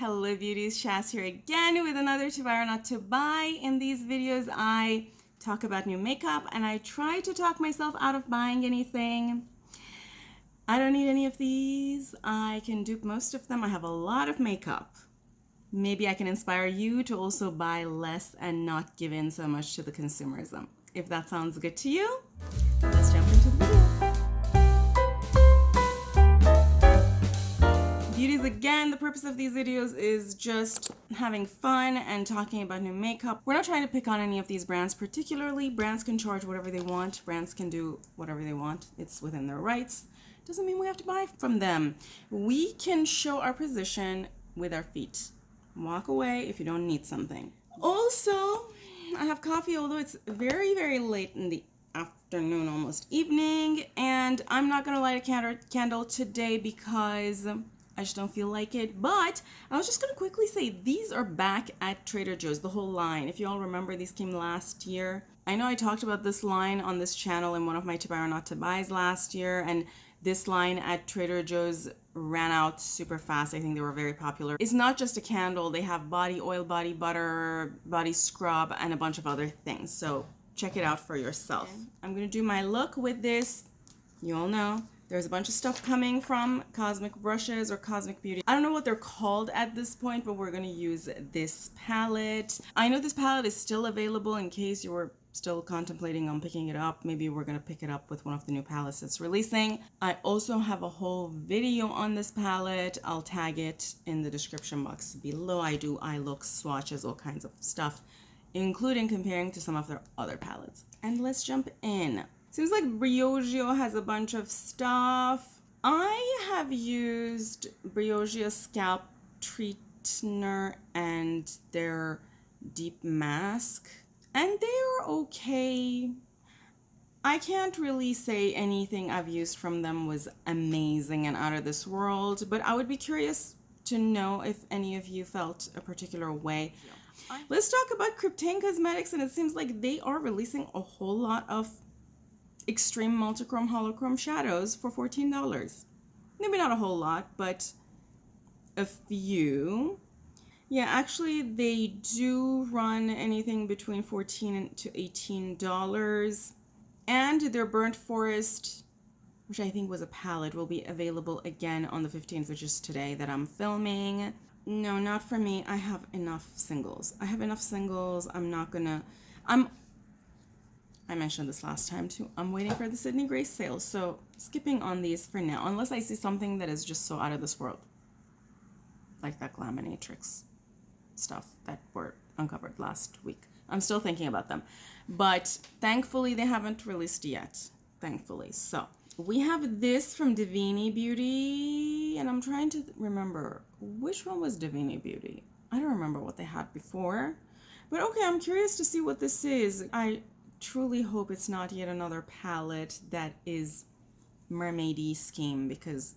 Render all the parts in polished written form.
Hello beauties, Shaz here again with another to buy or not to buy. In these videos I talk about new makeup and I try to talk myself out of buying anything. I don't need any of these. I can dupe most of them. I have a lot of makeup. Maybe I can inspire you to also buy less and not give in so much to the consumerism. If that sounds good to you, let's jump into the video. Beauties, again, the purpose of these videos is just having fun and talking about new makeup. We're not trying to pick on any of these brands particularly. Brands can charge whatever they want. Brands can do whatever they want. It's within their rights. Doesn't mean we have to buy from them. We can show our position with our feet. Walk away if you don't need something. Also, I have coffee, although it's very, very late in the afternoon, almost evening, and I'm not gonna light a candle today because I just don't feel like it. But I was just gonna quickly say these are back at Trader Joe's, the whole line. If you all remember, these came last year. I know I talked about this line on this channel in one of my to buy or not to buys last year, and this line at Trader Joe's ran out super fast. I think they were very popular. It's not just a candle. They have body oil, body butter, body scrub, and a bunch of other things. So check it out for yourself. I'm gonna do my look with this. You all know there's a bunch of stuff coming from Cosmic Brushes or Cosmic Beauty. I don't know what they're called at this point, but we're gonna use this palette. I know this palette is still available in case you were still contemplating on picking it up. Maybe we're gonna pick it up with one of the new palettes that's releasing. I also have a whole video on this palette. I'll tag it in the description box below. I do eye looks, swatches, all kinds of stuff, including comparing to some of their other palettes. And let's jump in. Seems like Briogeo has a bunch of stuff. I have used Briogeo Scalp Treatner and their Deep Mask, and they are okay. I can't really say anything I've used from them was amazing and out of this world, but I would be curious to know if any of you felt a particular way. Let's talk about Devinah Cosmetics, and it seems like they are releasing a whole lot of extreme multichrome holochrome shadows for $14. Maybe not a whole lot, but a few. Yeah, actually they do run anything between $14 to $18. And their Burnt Forest, which I think was a palette, will be available again on the 15th, which is today that I'm filming. No, not for me. I have enough singles. I mentioned this last time too. I'm waiting for the Sydney Grace sale, so skipping on these for now, unless I see something that is just so out of this world, like that Glaminatrix stuff that were uncovered last week. I'm still thinking about them, but thankfully they haven't released yet. Thankfully. So we have this from Devinah Beauty, and I'm trying to remember which one was Devinah Beauty. I don't remember what they had before, but okay, I'm curious to see what this is. I truly hope it's not yet another palette that is mermaidy scheme, because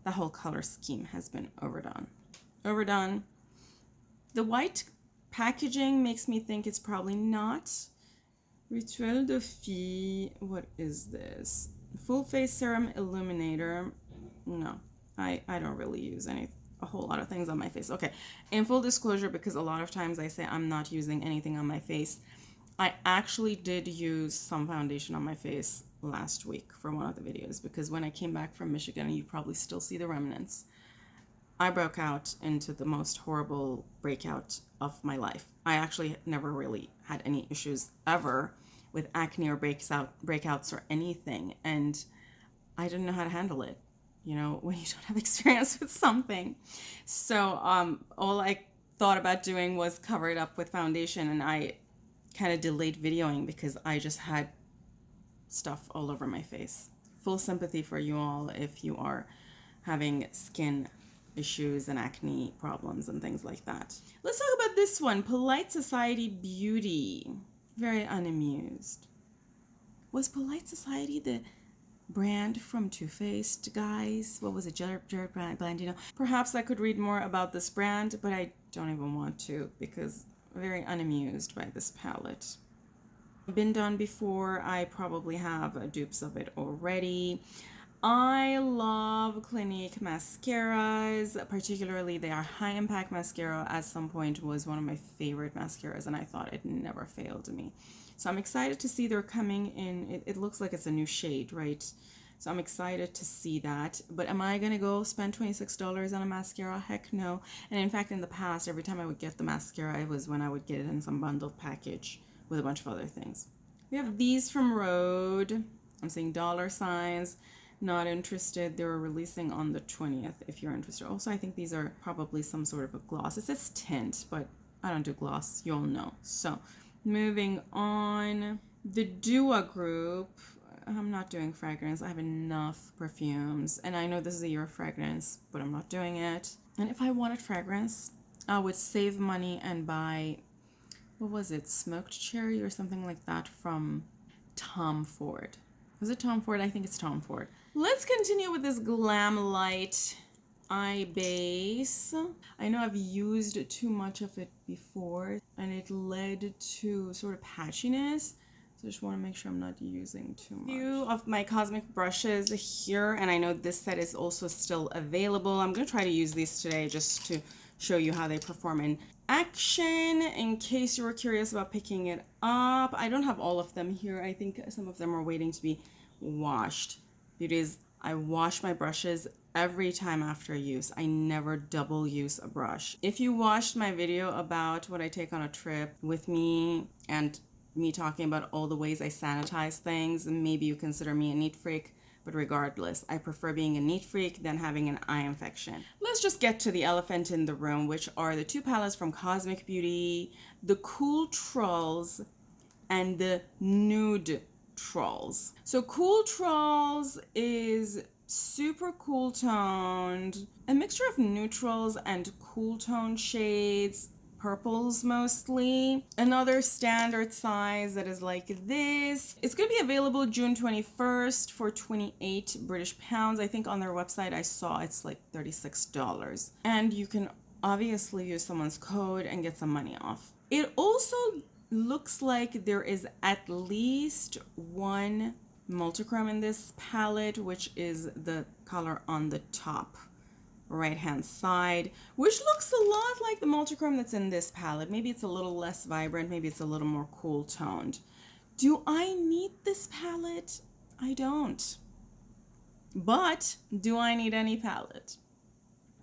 the whole color scheme has been overdone. The white packaging makes me think it's probably not. Rituel de Fille. What is this? Full face serum illuminator. No, I don't really use a whole lot of things on my face. Okay, in full disclosure, because a lot of times I say I'm not using anything on my face, I actually did use some foundation on my face last week for one of the videos, because when I came back from Michigan, you probably still see the remnants, I broke out into the most horrible breakout of my life. I actually never really had any issues ever with acne or breakouts or anything, and I didn't know how to handle it, you know, when you don't have experience with something. So all I thought about doing was cover it up with foundation, and I kind of delayed videoing because I just had stuff all over my face. Full sympathy for you all if you are having skin issues and acne problems and things like that. Let's talk about this one, Polite Society Beauty. Very unamused. Was Polite Society the brand from Too Faced, guys? What was it, Jared Blandino? Perhaps I could read more about this brand, but I don't even want to, because very unamused by this palette. Been done before. I probably have dupes of it already. I love Clinique mascaras, particularly their high impact mascara. At some point was one of my favorite mascaras, and I thought it never failed me. So I'm excited to see they're coming in. It looks like it's a new shade, right? So I'm excited to see that. But am I gonna go spend $26 on a mascara? Heck no. And in fact, in the past, every time I would get the mascara, it was when I would get it in some bundled package with a bunch of other things. We have these from Rhode. I'm seeing dollar signs. Not interested. They were releasing on the 20th if you're interested. Also, I think these are probably some sort of a gloss. It says tint, but I don't do gloss. You'll know. So moving on. The Dua group. I'm not doing fragrance. I have enough perfumes. And I know this is a year of fragrance, but I'm not doing it. And if I wanted fragrance, I would save money and buy, what was it? Smoked cherry or something like that from Tom Ford. Was it Tom Ford? I think it's Tom Ford. Let's continue with this Glam Light eye base. I know I've used too much of it before and it led to sort of patchiness. So I just want to make sure I'm not using too much. A few of my cosmic brushes here, and I know this set is also still available. I'm going to try to use these today just to show you how they perform in action in case you were curious about picking it up. I don't have all of them here. I think some of them are waiting to be washed. Beauties, I wash my brushes every time after use. I never double use a brush. If you watched my video about what I take on a trip with me and me talking about all the ways I sanitize things, maybe you consider me a neat freak. But regardless, I prefer being a neat freak than having an eye infection. Let's just get to the elephant in the room, which are the two palettes from Cosmic Beauty, the Cool Trolls and the Nude Trolls. So Cool Trolls is super cool toned, a mixture of neutrals and cool tone shades, purples mostly. Another standard size that is like this. It's going to be available June 21st for 28 British pounds. I think on their website I saw it's like $36. And you can obviously use someone's code and get some money off. It also looks like there is at least one multichrome in this palette, which is the color on the top right hand side, which looks a lot like the multichrome that's in this palette. Maybe it's a little less vibrant, maybe it's a little more cool toned. Do I need this palette? I don't. But do I need any palette?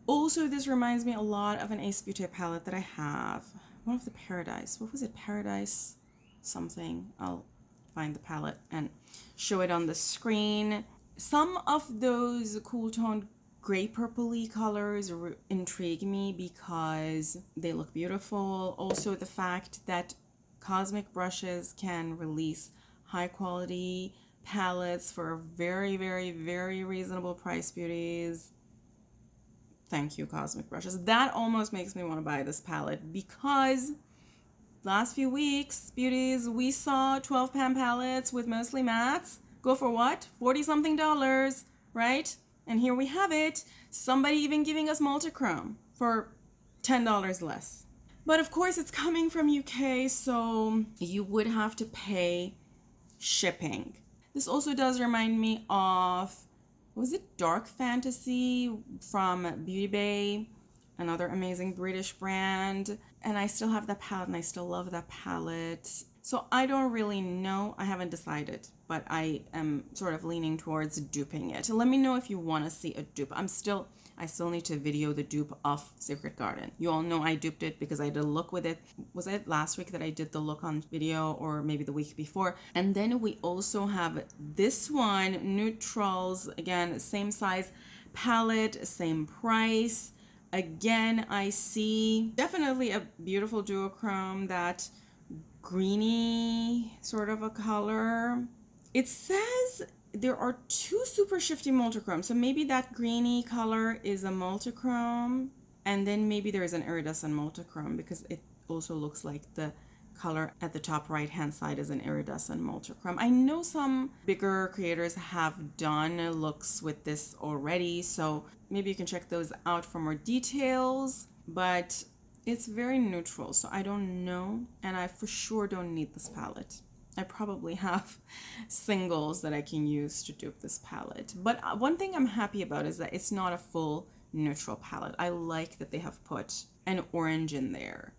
Also, this reminds me a lot of an Ace Beauty palette that I have. One of the Paradise. What was it? Paradise something. I'll find the palette and show it on the screen. Some of those cool toned gray purpley colors intrigue me because they look beautiful. Also, the fact that Cosmic brushes can release high quality palettes for very, very, very reasonable price, beauties. Thank you, Cosmic brushes. That almost makes me want to buy this palette because last few weeks, beauties, we saw 12 pan palettes with mostly mattes go for what? 40 something dollars, right? And here we have it. Somebody even giving us multichrome for $10 less. But of course it's coming from UK, so you would have to pay shipping. This also does remind me of, was it Dark Fantasy from Beauty Bay? Another amazing British brand. And I still have that palette and I still love that palette. So I don't really know. I haven't decided, but I am sort of leaning towards duping it. Let me know if you want to see a dupe. I still need to video the dupe of Secret Garden. You all know I duped it because I did a look with it. Was it last week that I did the look on video, or maybe the week before? And then we also have this one, Neutrals. Again, same size palette, same price. Again, I see definitely a beautiful duochrome, that greeny sort of a color. It says there are two super shifty multichromes, so maybe that greeny color is a multichrome, and then maybe there is an iridescent multichrome, because it also looks like the color at the top right hand side is an iridescent multichrome. I know some bigger creators have done looks with this already, so maybe you can check those out for more details, but it's very neutral, so I don't know, and I for sure don't need this palette. I probably have singles that I can use to dupe this palette. But one thing I'm happy about is that it's not a full neutral palette. I like that they have put an orange in there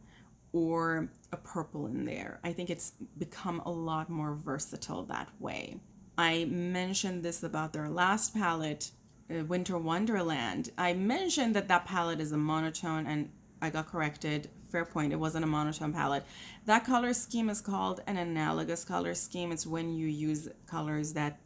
or a purple in there. I think it's become a lot more versatile that way. I mentioned this about their last palette, Winter Wonderland. I mentioned that that palette is a monotone, and I got corrected. Fair point, it wasn't a monotone palette. That color scheme is called an analogous color scheme. It's when you use colors that,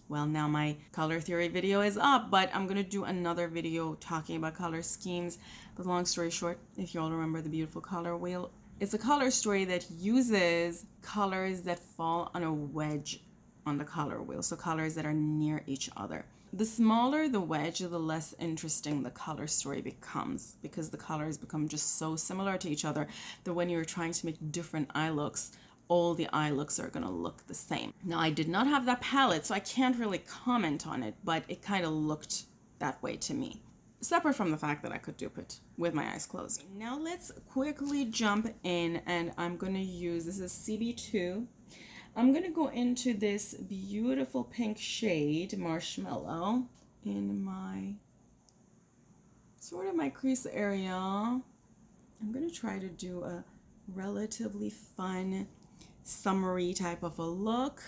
well, now my color theory video is up, but I'm going to do another video talking about color schemes. But long story short, if you all remember the beautiful color wheel, it's a color story that uses colors that fall on a wedge on the color wheel, so colors that are near each other. The smaller the wedge, the less interesting the color story becomes, because the colors become just so similar to each other that when you're trying to make different eye looks, all the eye looks are going to look the same. Now, I did not have that palette, so I can't really comment on it, but it kind of looked that way to me, separate from the fact that I could dupe it with my eyes closed. Now let's quickly jump in, and I'm going to use, this is CB2. I'm going to go into this beautiful pink shade, Marshmallow, in my, sort of my crease area. I'm going to try to do a relatively fun, summery type of a look.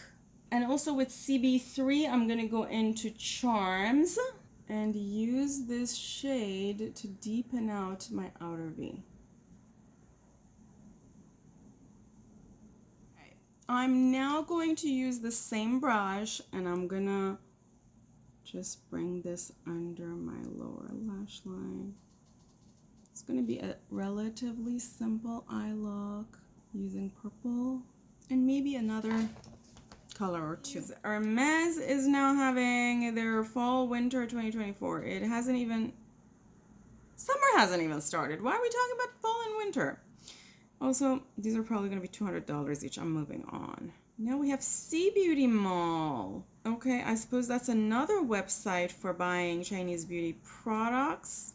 And also with CB3, I'm going to go into Charms and use this shade to deepen out my outer V. I'm now going to use the same brush, and I'm gonna just bring this under my lower lash line. It's gonna be a relatively simple eye look using purple and maybe another color or two. Hermes is now having their fall winter 2024. It hasn't even, summer hasn't even started. Why are we talking about fall and winter? Also, these are probably going to be $200 each. I'm moving on. Now we have Sea Beauty Mall. Okay, I suppose that's another website for buying Chinese beauty products.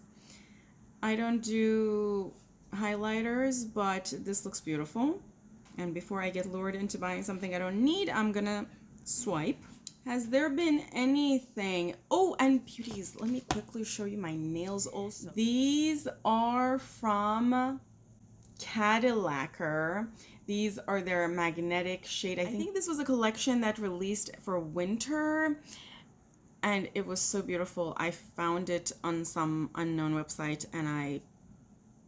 I don't do highlighters, but this looks beautiful. And before I get lured into buying something I don't need, I'm going to swipe. Has there been anything? Oh, and beauties, let me quickly show you my nails also. These are from Cadillacquer. These are their magnetic shade. I think this was a collection that released for winter, and it was so beautiful. I found it on some unknown website and I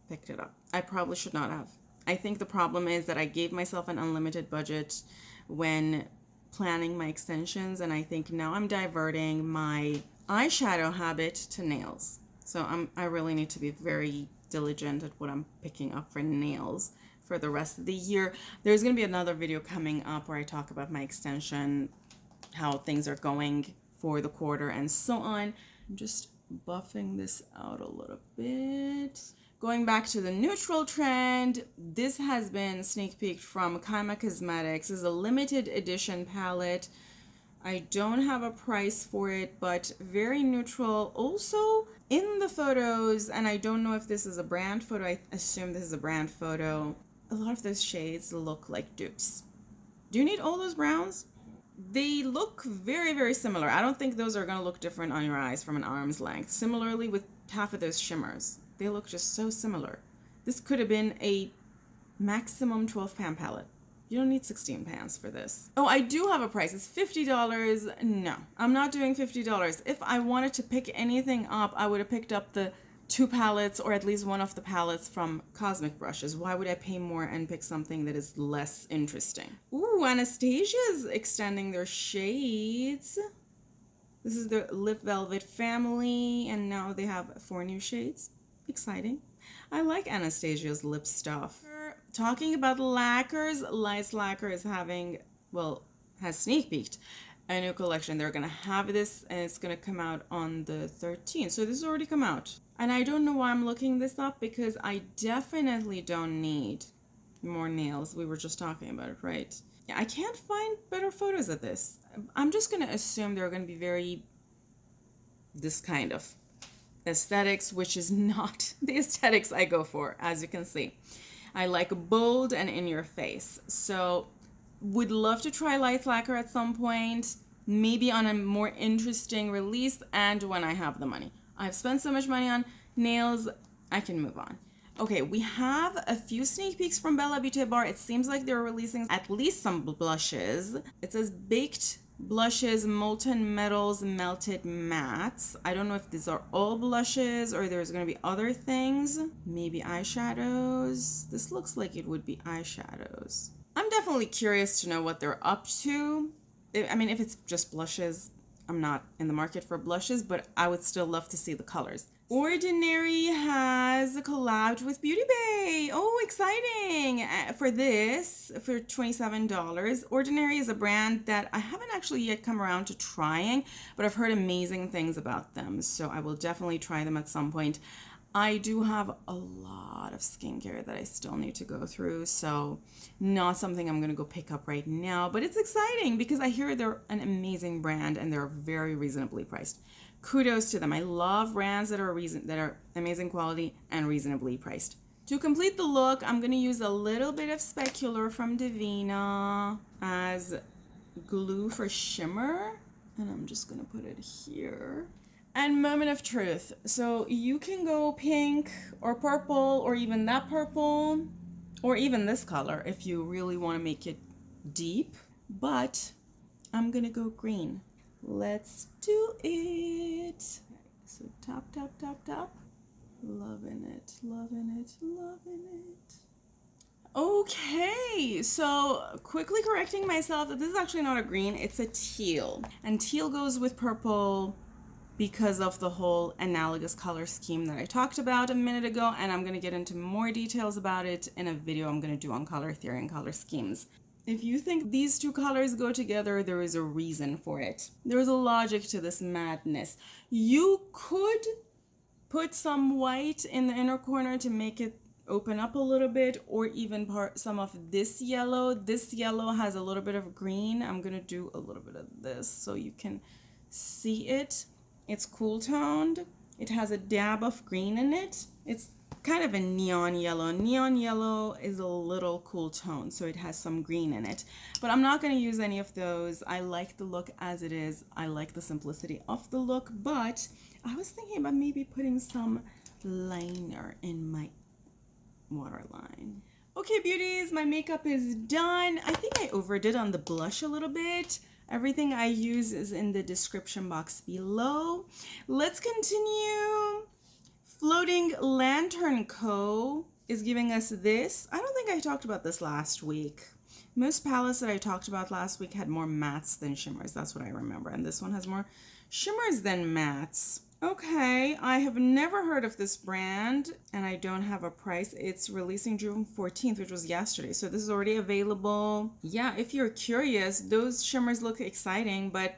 picked it up. I probably should not have. I think the problem is that I gave myself an unlimited budget when planning my extensions, and I think now I'm diverting my eyeshadow habit to nails. So I really need to be very diligent at what I'm picking up for nails for the rest of the year. There's going to be another video coming up where I talk about my extension, how things are going for the quarter and so on. I'm just buffing this out a little bit. Going back to the neutral trend, this has been sneak peeked from Devinah Cosmetics. This is a limited edition palette. I don't have a price for it, but very neutral. Also in the photos, and I don't know if this is a brand photo, I assume this is a brand photo, a lot of those shades look like dupes. Do you need all those browns? They look very, very similar. I don't think those are going to look different on your eyes from an arm's length. Similarly with half of those shimmers. They look just so similar. This could have been a maximum 12-pound palette. You don't need 16 pounds for this. Oh, I do have a price. It's $50. No, I'm not doing $50. If I wanted to pick anything up, I would have picked up the 2 palettes or at least one of the palettes from Cosmic Brushes. Why would I pay more and pick something that is less interesting? Ooh, Anastasia's extending their shades. This is the Lip Velvet family, and now they have 4 new shades. Exciting. I like Anastasia's lip stuff. Talking about lacquers, Lice Lacquer is having, well, has sneak peeked a new collection. They're going to have this, and it's going to come out on the 13th. So this has already come out. And I don't know why I'm looking this up, because I definitely don't need more nails. We were just talking about it, right? Yeah, I can't find better photos of this. I'm just going to assume they're going to be very this kind of aesthetics, which is not the aesthetics I go for, as you can see. I like bold and in your face. So would love to try Light Lacquer at some point, maybe on a more interesting release and when I have the money. I've spent so much money on nails, I can move on. Okay, we have a few sneak peeks from Bella Beauty Bar. It seems like they're releasing at least some blushes. It says Baked Blushes, Molten Metals, Melted Mattes. I don't know if these are all blushes or there's going to be other things. Maybe eyeshadows. This looks like it would be eyeshadows. I'm definitely curious to know what they're up to. I mean, if it's just blushes, I'm not in the market for blushes, but I would still love to see the colors. Ordinary has collabed with Beauty Bay. Oh, exciting. For this, for $27. Ordinary is a brand that I haven't actually yet come around to trying, but I've heard amazing things about them. So I will definitely try them at some point. I do have a lot of skincare that I still need to go through, so not something I'm going to go pick up right now, but it's exciting because I hear they're an amazing brand and they're very reasonably priced. Kudos to them. I love brands that are amazing quality and reasonably priced. To complete the look, I'm going to use a little bit of Specular from Devinah as glue for shimmer, and I'm just going to put it here. And moment of truth. So you can go pink or purple or even that purple or even this color if you really want to make it deep. But I'm going to go green. Let's do it. So top, top, top, top. Loving it, loving it, loving it. Okay, so quickly correcting myself that this is actually not a green, it's a teal. And teal goes with purple because of the whole analogous color scheme that I talked about a minute ago, and I'm going to get into more details about it in a video I'm going to do on color theory and color schemes. If you think these two colors go together, there is a reason for it. There is a logic to this madness. You could put some white in the inner corner to make it open up a little bit, or even some of this yellow. This yellow has a little bit of green. I'm going to do a little bit of this so you can see it. It's cool toned. It has a dab of green in it. It's kind of a neon yellow. Neon yellow is a little cool tone, so it has some green in it. But I'm not going to use any of those. I like the look as it is. I like the simplicity of the look, but I was thinking about maybe putting some liner in my waterline. Okay, beauties, my makeup is done. I think I overdid on the blush a little bit. Everything I use is in the description box below. Let's continue. Floating Lantern Co. is giving us this. I don't think I talked about this last week. Most palettes that I talked about last week had more mattes than shimmers. That's what I remember. And this one has more shimmers than mattes. Okay, I have never heard of this brand and I don't have a price. It's releasing June 14th, which was yesterday. So this is already available. Yeah, if you're curious, those shimmers look exciting, but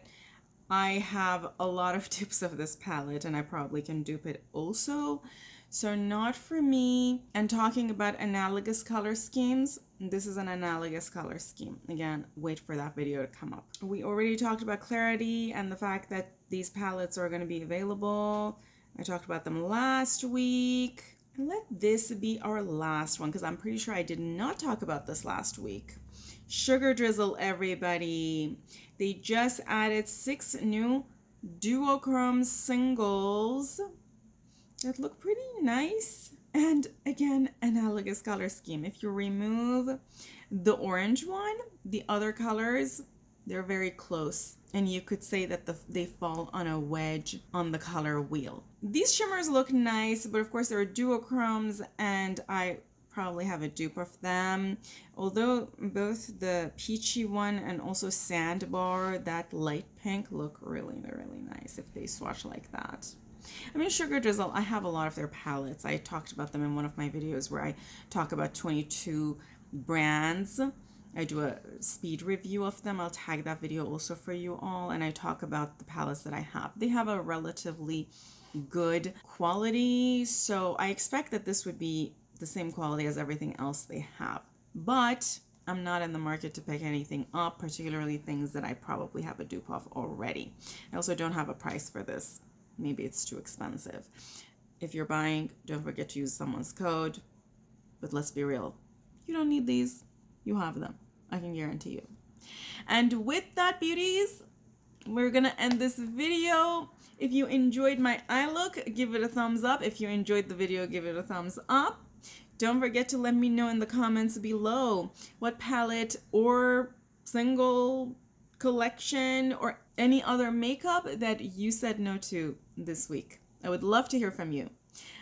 I have a lot of dupes of this palette and I probably can dupe it also. So not for me. And talking about analogous color schemes, this is an analogous color scheme. Again, wait for that video to come up. We already talked about clarity and the fact that these palettes are going to be available. I talked about them last week. And let this be our last one because I'm pretty sure I did not talk about this last week. Sugar Drizzle, everybody. They just added 6 new duochrome singles that look pretty nice. And again, analogous color scheme. If you remove the orange one, the other colors, they're very close. And you could say that they fall on a wedge on the color wheel. These shimmers look nice, but of course there are duochromes and I probably have a dupe of them. Although both the peachy one and also Sandbar, that light pink, look really, really nice if they swatch like that. I mean, Sugar Drizzle, I have a lot of their palettes. I talked about them in one of my videos where I talk about 22 brands. I do a speed review of them. I'll tag that video also for you all. And I talk about the palettes that I have. They have a relatively good quality. So I expect that this would be the same quality as everything else they have. But I'm not in the market to pick anything up, particularly things that I probably have a dupe of already. I also don't have a price for this. Maybe it's too expensive. If you're buying, don't forget to use someone's code. But let's be real. You don't need these. You have them. I can guarantee you. And with that, beauties, we're gonna end this video. If you enjoyed my eye look, give it a thumbs up. If you enjoyed the video, give it a thumbs up. Don't forget to let me know in the comments below what palette or single collection or any other makeup that you said no to this week. I would love to hear from you.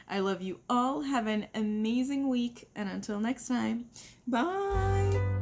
I love you all. Have an amazing week, and until next time, bye.